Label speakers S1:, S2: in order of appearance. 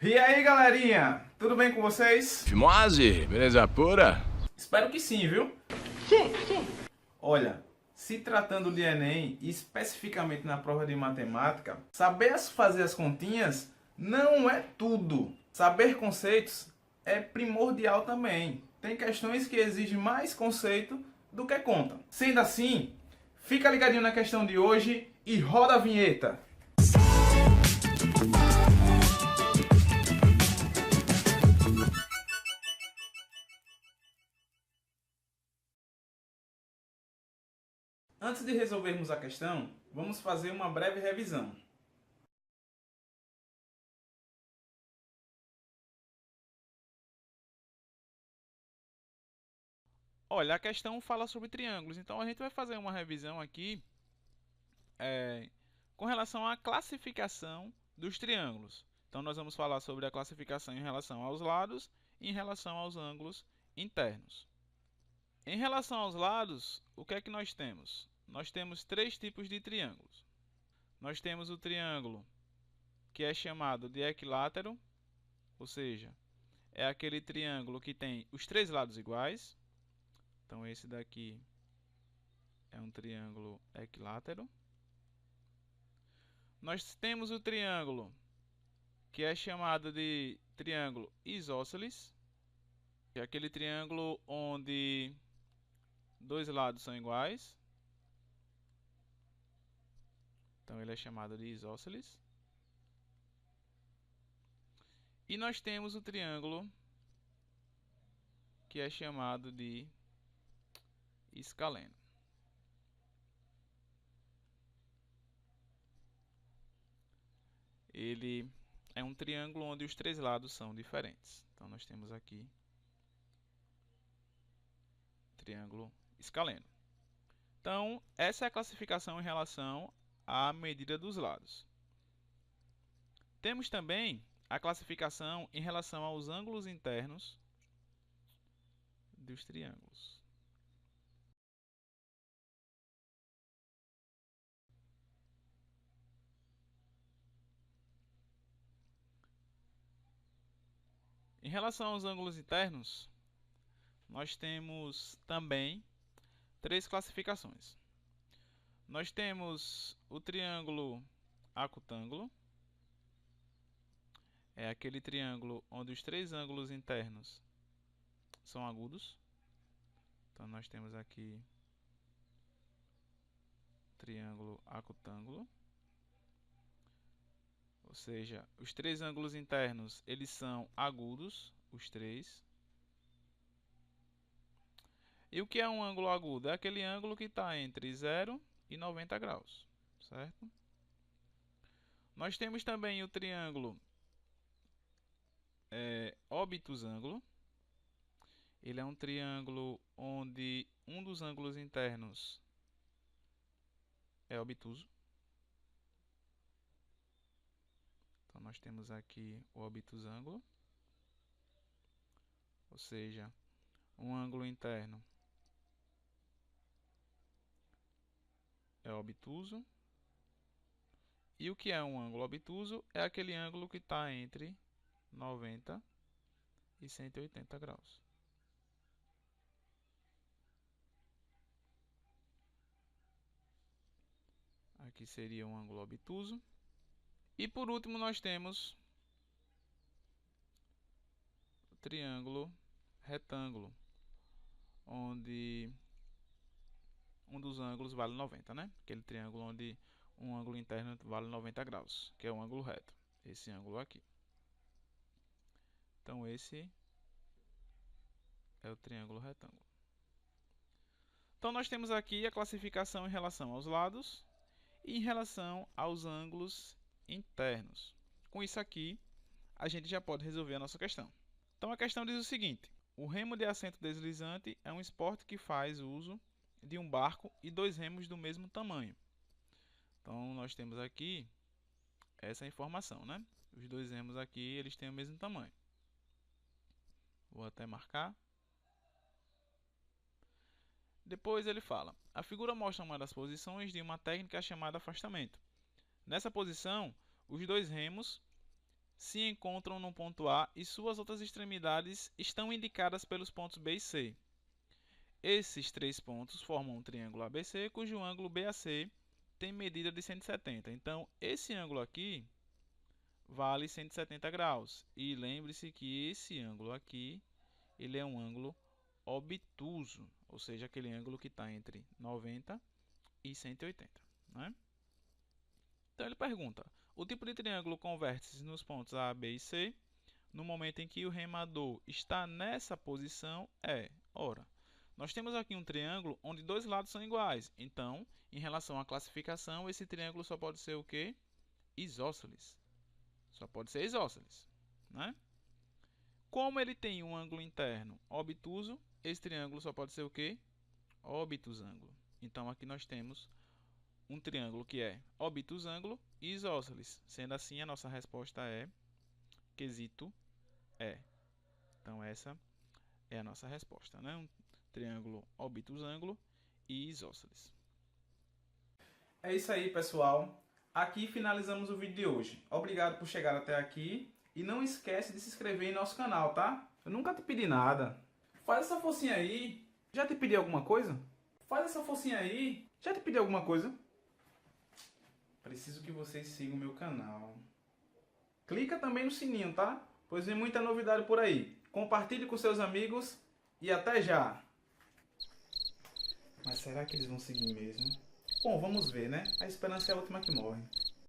S1: E aí, galerinha? Tudo bem com vocês?
S2: Fimose, beleza pura?
S1: Espero que sim, viu? Olha, se tratando de Enem, e especificamente na prova de matemática, saber fazer as continhas não é tudo. Saber conceitos é primordial também. Tem questões que exigem mais conceito do que conta. Sendo assim, fica ligadinho na questão de hoje e roda a vinheta. Antes de resolvermos a questão, vamos fazer uma breve revisão.
S3: Olha, a questão fala sobre triângulos, então a gente vai fazer uma revisão aqui com relação à classificação dos triângulos. Então nós vamos falar sobre a classificação em relação aos lados e em relação aos ângulos internos. Em relação aos lados, o que é que nós temos? Nós temos três tipos de triângulos. Nós temos o triângulo que é chamado de equilátero, ou seja, é aquele triângulo que tem os três lados iguais. Então esse daqui é um triângulo equilátero. Nós temos o triângulo que é chamado de triângulo isósceles, que é aquele triângulo onde dois lados são iguais. Então ele é chamado de isósceles. E nós temos o triângulo que é chamado de escaleno. Ele é um triângulo onde os três lados são diferentes. Então nós temos aqui triângulo escaleno. Então, essa é a classificação em relação à medida dos lados. Temos também a classificação em relação aos ângulos internos dos triângulos. Em relação aos ângulos internos, nós temos também três classificações. Nós temos o triângulo acutângulo, é aquele triângulo onde os três ângulos internos são agudos. Então nós temos aqui o triângulo acutângulo, ou seja, os três ângulos internos eles são agudos, os três. E o que é um ângulo agudo? É aquele ângulo que está entre 0 e 90 graus, certo? Nós temos também o triângulo obtusângulo. Ele é um triângulo onde um dos ângulos internos é obtuso. Então nós temos aqui o obtusângulo, ou seja, um ângulo interno é obtuso. E o que é um ângulo obtuso? É aquele ângulo que está entre 90 e 180 graus. Aqui seria um ângulo obtuso. E por último nós temos o triângulo retângulo, onde um dos ângulos vale 90, né? Aquele triângulo onde um ângulo interno vale 90 graus, que é um ângulo reto. Esse ângulo aqui. Então esse é o triângulo retângulo. Então nós temos aqui a classificação em relação aos lados e em relação aos ângulos internos. Com isso aqui, a gente já pode resolver a nossa questão. Então a questão diz o seguinte: o remo de assento deslizante é um esporte que faz uso de um barco e dois remos do mesmo tamanho. Então nós temos aqui essa informação, né? Os dois remos aqui, eles têm o mesmo tamanho. Vou até marcar. Depois ele fala: a figura mostra uma das posições de uma técnica chamada afastamento. Nessa posição, os dois remos se encontram no ponto A e suas outras extremidades estão indicadas pelos pontos B e C. Esses três pontos formam um triângulo ABC, cujo ângulo BAC tem medida de 170. Então, esse ângulo aqui vale 170 graus. E lembre-se que esse ângulo aqui, ele é um ângulo obtuso, ou seja, aquele ângulo que está entre 90 e 180. Né? Então, ele pergunta, o tipo de triângulo com vértices nos pontos A, B e C, no momento em que o remador está nessa posição, ora, nós temos aqui um triângulo onde dois lados são iguais. Então, em relação à classificação, esse triângulo só pode ser o quê? Isósceles. Só pode ser isósceles. Né? Como ele tem um ângulo interno obtuso, esse triângulo só pode ser o quê? Obtusângulo. Então, aqui nós temos um triângulo que é obtusângulo e isósceles. Sendo assim, a nossa resposta é quesito E. Então, essa é a nossa resposta, né? Um triângulo obtusângulo e isósceles.
S1: É isso aí, pessoal. Aqui finalizamos o vídeo de hoje. Obrigado por chegar até aqui. E não esquece de se inscrever em nosso canal, tá? Eu nunca te pedi nada. Faz essa forcinha aí. Já te pedi alguma coisa? Faz essa forcinha aí. Já te pedi alguma coisa? Preciso que vocês sigam o meu canal. Clica também no sininho, tá? Pois vem muita novidade por aí. Compartilhe com seus amigos e até já! Mas será que eles vão seguir mesmo? Bom, vamos ver, né? A esperança é a última que morre.